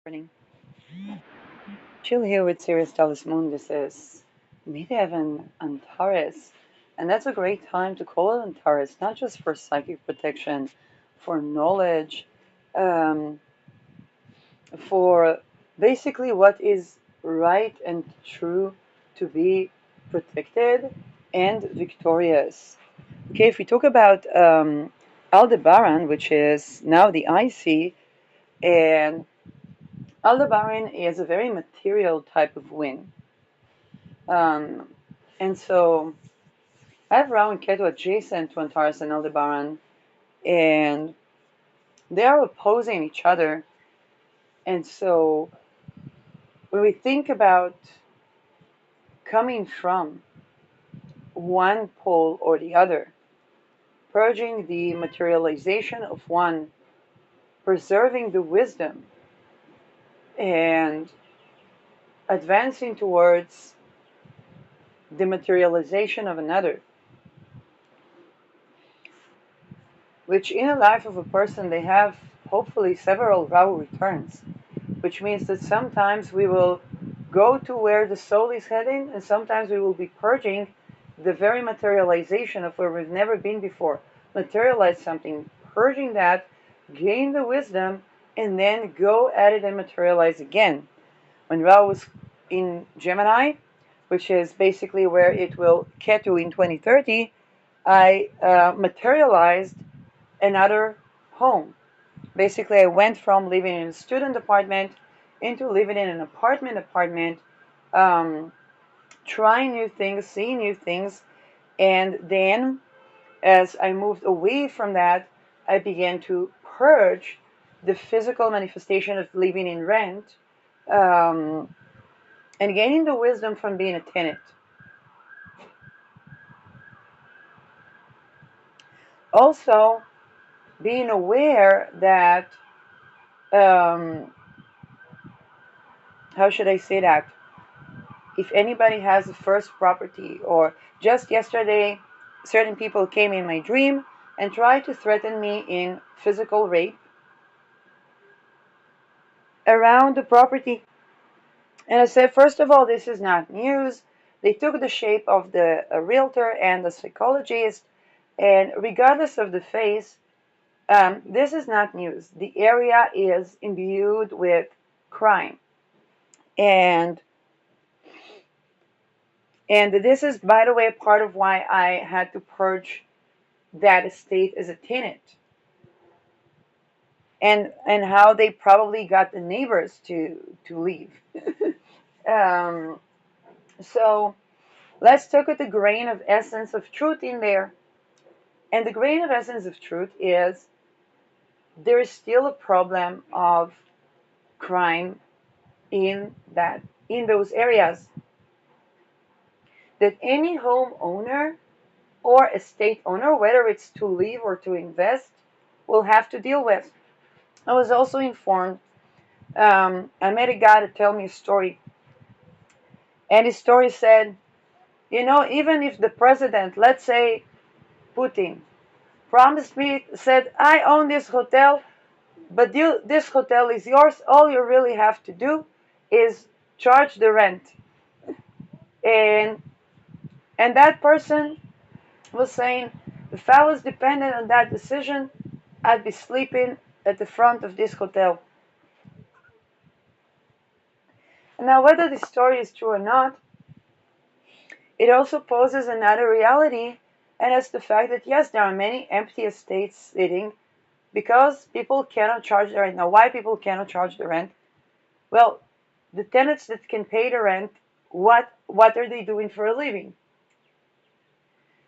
Morning. Chill here with siriustalesmoon. This is Midheaven Antares. And that's a great time to call it Antares, not just for psychic protection, for knowledge, um, for basically what is right and true to be protected and victorious. Okay, if we talk about Aldebaran, which is now the IC, and Aldebaran is a very material type of wind. Um, and so I have Rahu and Ketu adjacent to Antares and Aldebaran, and they are opposing each other. And so when we think about coming from one pole or the other, purging the materialization of one, preserving the wisdom, and advancing towards the materialization of another, which in the life of a person they have hopefully several Rahu returns, which means that sometimes we will go to where the soul is heading, and sometimes we will be purging the very materialization of where we've never been before. Materialize something, purging that, gain the wisdom, and then go at it and materialize again. When Rahu was in Gemini, which is basically where it will Ketu in 2030, I materialized another home. Basically, I went from living in a student apartment into living in an apartment, um, trying new things, seeing new things, and then as I moved away from that, I began to purge the physical manifestation of living in rent, um, and gaining the wisdom from being a tenant. Also, being aware that, um, how should I say that? If anybody has a first property, or just yesterday, certain people came in my dream and tried to threaten me in physical rape around the property. And I said, first of all, this is not news. They took the shape of the realtor and the psychologist, and regardless of the face, this is not news. The area is imbued with crime, and this is, by the way, part of why I had to purge that estate as a tenant, and how they probably got the neighbors to leave. um, so let's talk with the grain of essence of truth in there. And the grain of essence of truth is there is still a problem of crime in those areas that any homeowner or estate owner, whether it's to live or to invest, will have to deal with. I was also informed. I met a guy to tell me a story, and his story said, even if the president, let's say Putin, promised me, said, I own this hotel, but this hotel is yours. All you really have to do is charge the rent. And that person was saying, if I was dependent on that decision, I'd be sleeping at the front of this hotel. Now, whether this story is true or not, it also poses another reality, and it's the fact that yes, there are many empty estates sitting because people cannot charge the rent. Now, why people cannot charge the rent? Well, the tenants that can pay the rent, what are they doing for a living?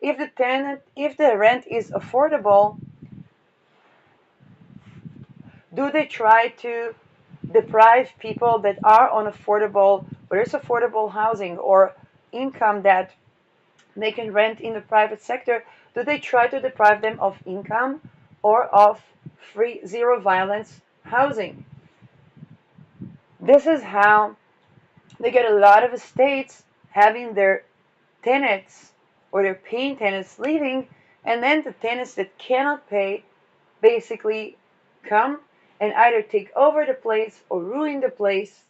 If the rent is affordable, do they try to deprive people that are on affordable, whether it's affordable housing or income that they can rent in the private sector, do they try to deprive them of income or of free, zero violence housing? This is how they get a lot of estates having their tenants or their paying tenants leaving, and then the tenants that cannot pay basically come and either take over the place or ruin the place.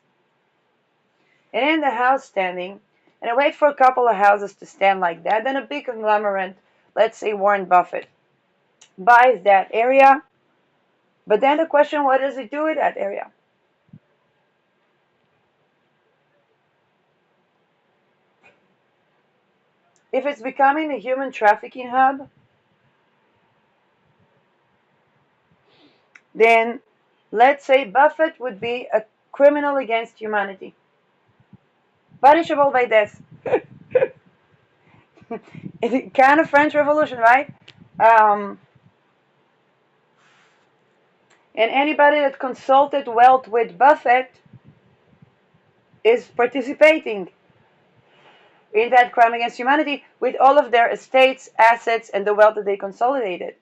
And then the house standing, and I wait for a couple of houses to stand like that. Then a big conglomerate, let's say Warren Buffett, buys that area. But then the question, what does it do with that area? If it's becoming a human trafficking hub, then let's say Buffett would be a criminal against humanity, punishable by death. It's kind of French Revolution, right? Um, and anybody that consulted wealth with Buffett is participating in that crime against humanity with all of their estates, assets, and the wealth that they consolidated.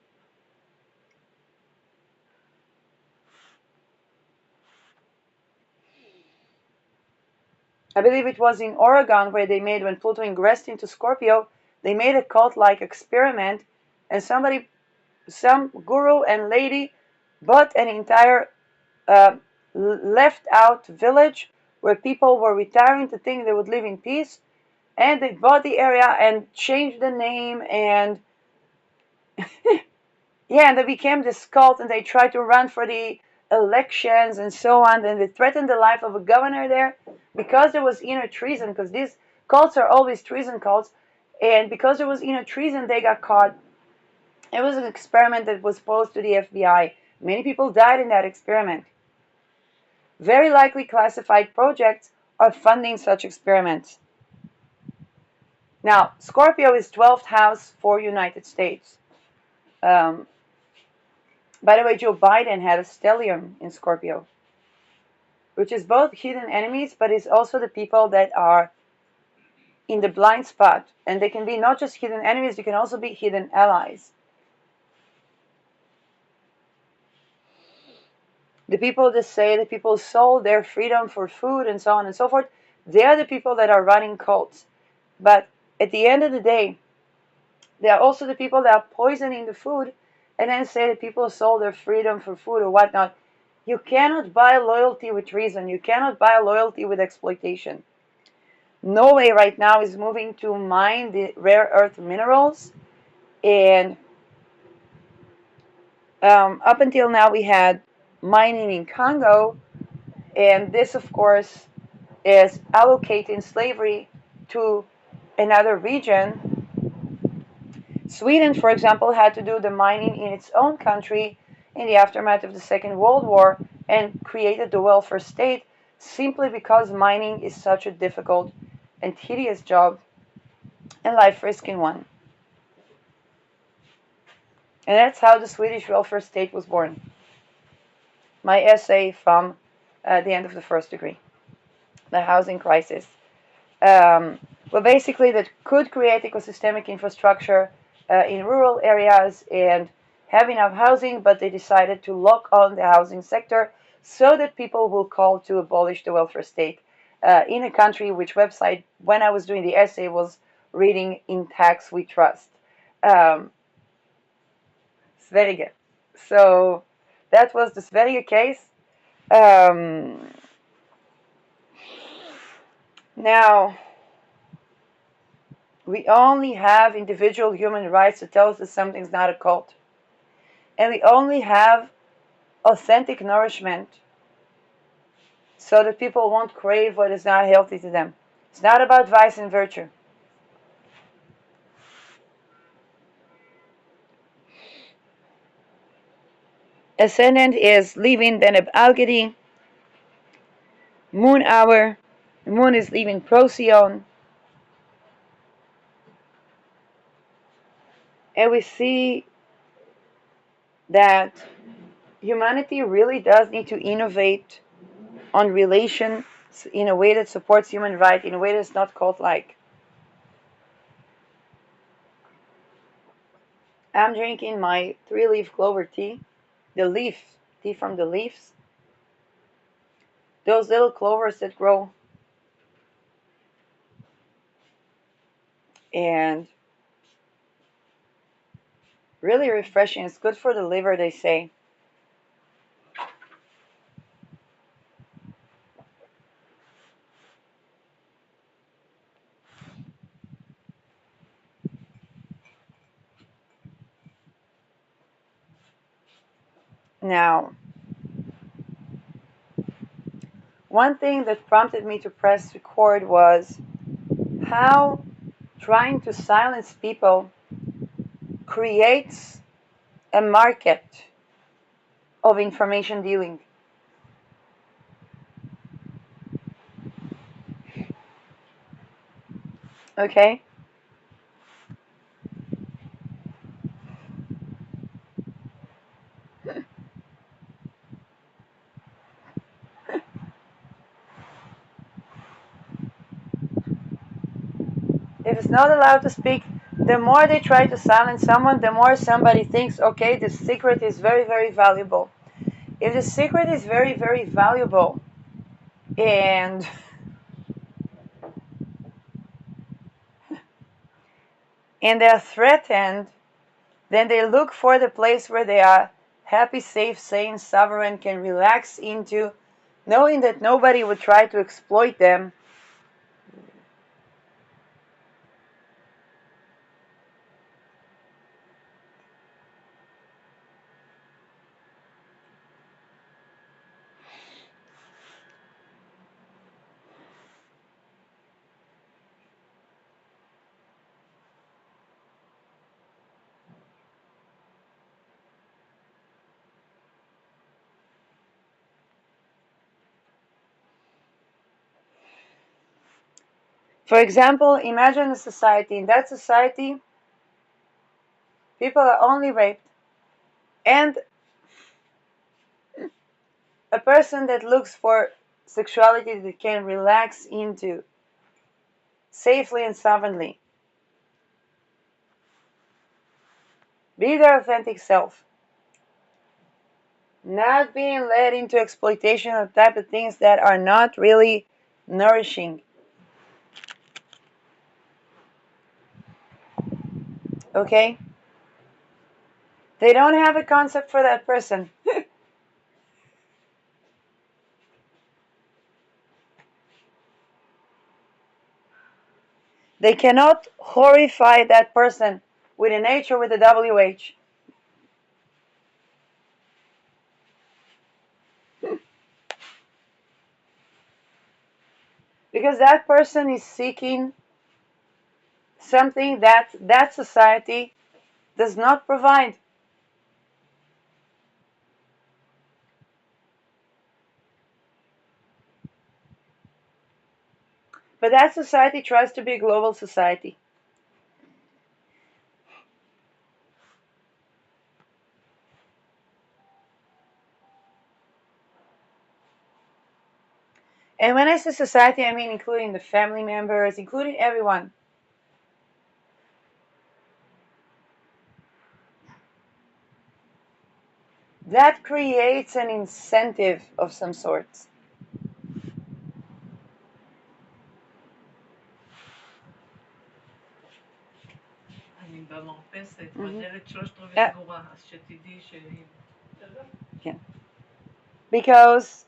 I believe it was in Oregon where they made, when Pluto ingressed into Scorpio, they made a cult-like experiment, and some guru and lady bought an entire uh, left-out village where people were retiring to think they would live in peace, and they bought the area and changed the name, and yeah, and they became this cult, and they tried to run for the elections and so on, and they threatened the life of a governor there because there was inner treason, because these cults are always treason cults, and because there was inner treason, they got caught. It was an experiment that was posed to the FBI. Many people died in that experiment. Very likely classified projects are funding such experiments. Now, Scorpio is 12th house for United States. Um, by the way, Joe Biden had a stellium in Scorpio, which is both hidden enemies, but is also the people that are in the blind spot. And they can be not just hidden enemies, they can also be hidden allies. The people that say that people sold their freedom for food and so on and so forth, they are the people that are running cults. But at the end of the day, they are also the people that are poisoning the food and then say that people sold their freedom for food or whatnot. You cannot buy loyalty with treason. You cannot buy loyalty with exploitation. Norway right now is moving to mine the rare earth minerals, and up until now we had mining in Congo, and this, of course, is allocating slavery to another region. Sweden, for example, had to do the mining in its own country in the aftermath of the Second World War and created the welfare state simply because mining is such a difficult and tedious job and life-risking one. And that's how the Swedish welfare state was born. My essay from the end of the first degree, the housing crisis. Well, basically, that could create ecosystemic infrastructure in rural areas and have enough housing, but they decided to lock on the housing sector so that people will call to abolish the welfare state in a country which website, when I was doing the essay, was reading In Tax We Trust. Um, Sverige. So that was the Sverige case. Um, Now, we only have individual human rights to tell us that something's not a cult. And we only have authentic nourishment so that people won't crave what is not healthy to them. It's not about vice and virtue. Ascendant is leaving Deneb Algedi, Moon Hour. Moon is leaving Procyon. And we see that humanity really does need to innovate on relations in a way that supports human rights, in a way that's not cult-like. I'm drinking my 3-leaf clover tea, the leaf, tea from the leaves, those little clovers that grow, and really refreshing. It's good for the liver, they say. Now, one thing that prompted me to press record was how trying to silence people creates a market of information dealing. Okay? If it's not allowed to speak, the more they try to silence someone, the more somebody thinks, okay, this secret is very, very valuable. If the secret is very, very valuable and they are threatened, then they look for the place where they are happy, safe, sane, sovereign, can relax into, knowing that nobody would try to exploit them. For example, imagine a society. In that society, people are only raped. And a person that looks for sexuality that can relax into safely and sovereignly, be their authentic self, not being led into exploitation of type of things that are not really nourishing. Okay? They don't have a concept for that person. They cannot horrify that person with an H or with a WH. Because that person is seeking something that that society does not provide. But that society tries to be a global society. And when I say society, I mean including the family members, including everyone. That creates an incentive of some sort. Yeah. Because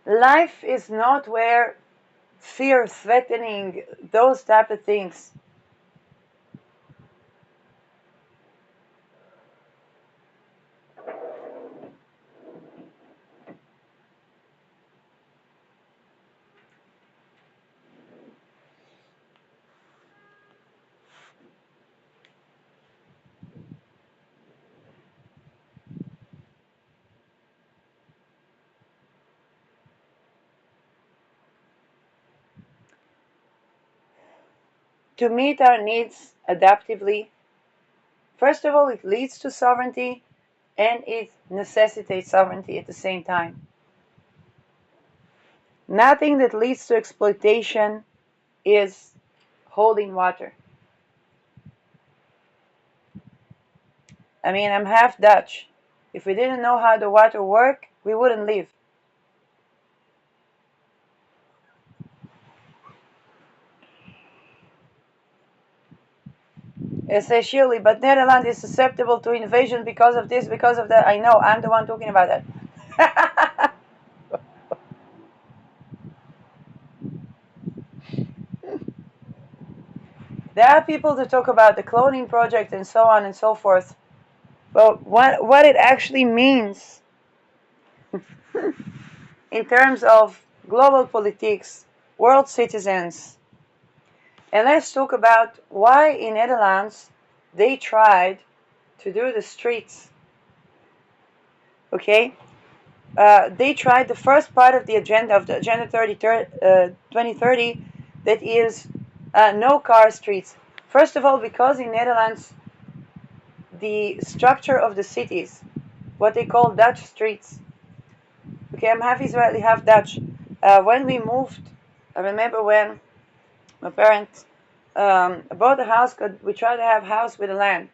life is not where fear, threatening, those type of things. To meet our needs adaptively, first of all, it leads to sovereignty and it necessitates sovereignty at the same time. Nothing that leads to exploitation is holding water. I mean, I'm half Dutch. If we didn't know how the water worked, we wouldn't live. Essentially, but Netherlands is susceptible to invasion because of this, because of that. I know, I'm the one talking about that. There are people that talk about the cloning project and so on and so forth. But what it actually means in terms of global politics, world citizens. And let's talk about why in Netherlands they tried to do the streets. Okay, they tried the first part of the agenda of the Agenda 2030, that is no car streets. First of all, because in Netherlands the structure of the cities, what they call Dutch streets. Okay, I'm half Israeli, half Dutch. When we moved, I remember when my parents bought a house, we tried to have a house with a land.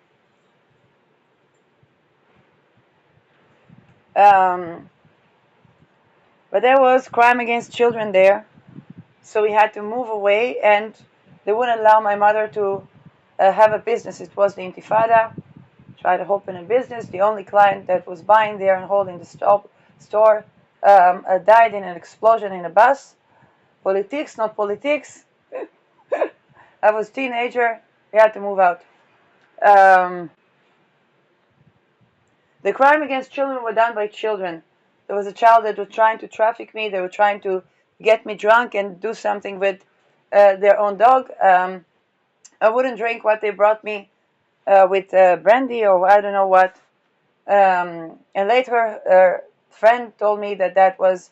But there was crime against children there, so we had to move away, and they wouldn't allow my mother to have a business. It was the Intifada. Tried to open a business. The only client that was buying there and holding the store died in an explosion in a bus. Politics, not politics. I was a teenager. We had to move out. The crime against children were done by children. There was a child that was trying to traffic me. They were trying to get me drunk and do something with their own dog. I wouldn't drink what they brought me with brandy or I don't know what. And later, her friend told me that that was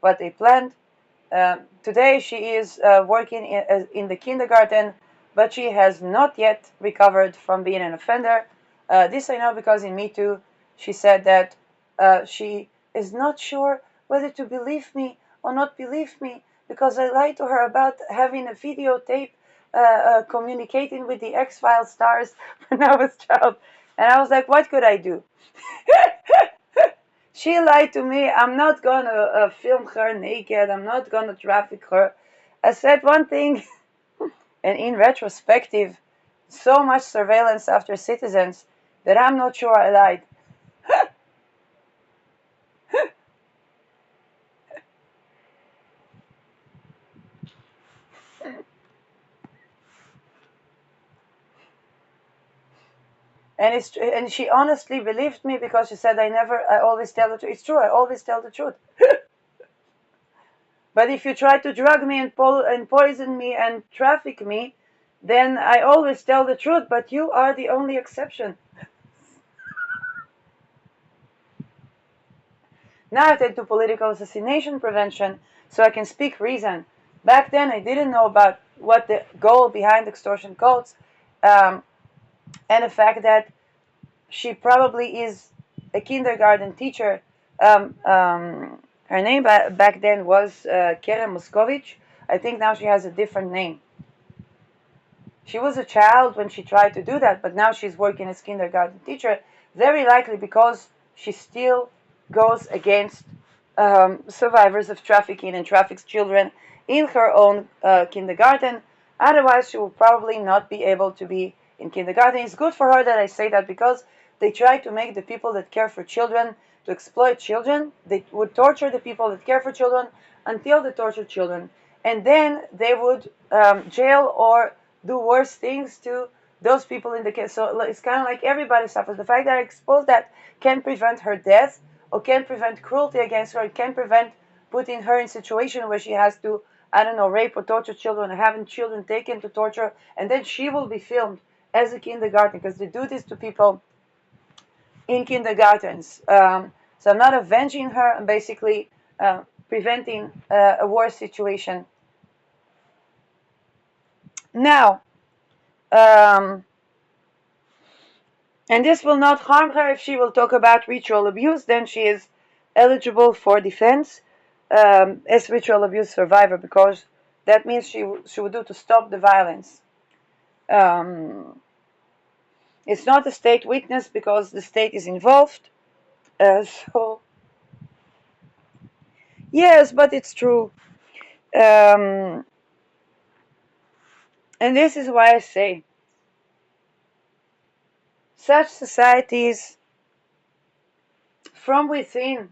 what they planned. Today, she is working in the kindergarten, but she has not yet recovered from being an offender. This I know because in Me Too, she said that she is not sure whether to believe me or not believe me because I lied to her about having a videotape communicating with the X-Files stars when I was a child. And I was like, what could I do? She lied to me. I'm not gonna film her naked. I'm not gonna traffic her. I said one thing, and in retrospective, so much surveillance after citizens that I'm not sure I lied. And she honestly believed me because she said I always tell the truth. It's true, I always tell the truth. But if you try to drug me and poison me and traffic me, then I always tell the truth, but you are the only exception. Now I take to political assassination prevention so I can speak reason. Back then I didn't know about what the goal behind extortion codes and the fact that she probably is a kindergarten teacher. Her name back then was Keren Moskovich. I think now she has a different name. She was a child when she tried to do that, but now she's working as kindergarten teacher, very likely because she still goes against survivors of trafficking and traffics children in her own kindergarten. Otherwise, she will probably not be able to be in kindergarten. It's good for her that I say that because they try to make the people that care for children to exploit children. They would torture the people that care for children until they torture children. And then they would jail or do worse things to those people in the case. So it's kind of like everybody suffers. The fact that I expose that can prevent her death or can prevent cruelty against her. It can prevent putting her in a situation where she has to, I don't know, rape or torture children or having children taken to torture. And then she will be filmed as a kindergarten because they do this to people in kindergartens. So I'm not avenging her. I'm basically preventing a worse situation. Now, and this will not harm her if she will talk about ritual abuse. Then she is eligible for defense as ritual abuse survivor because that means she would do to stop the violence. It's not a state witness because the state is involved. So yes, but it's true. And this is why I say such societies from within,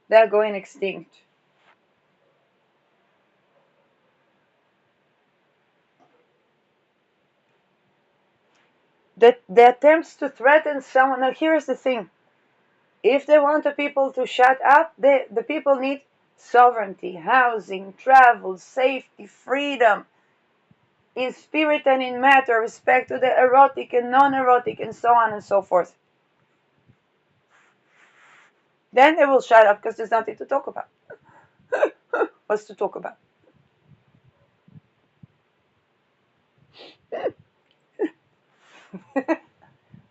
they're going extinct. The attempts to threaten someone. Now, here's the thing: if they want the people to shut up, the people need sovereignty, housing, travel, safety, freedom, in spirit and in matter, respect to the erotic and non-erotic, and so on and so forth. Then they will shut up because there's nothing to talk about. What's to talk about?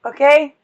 Okay?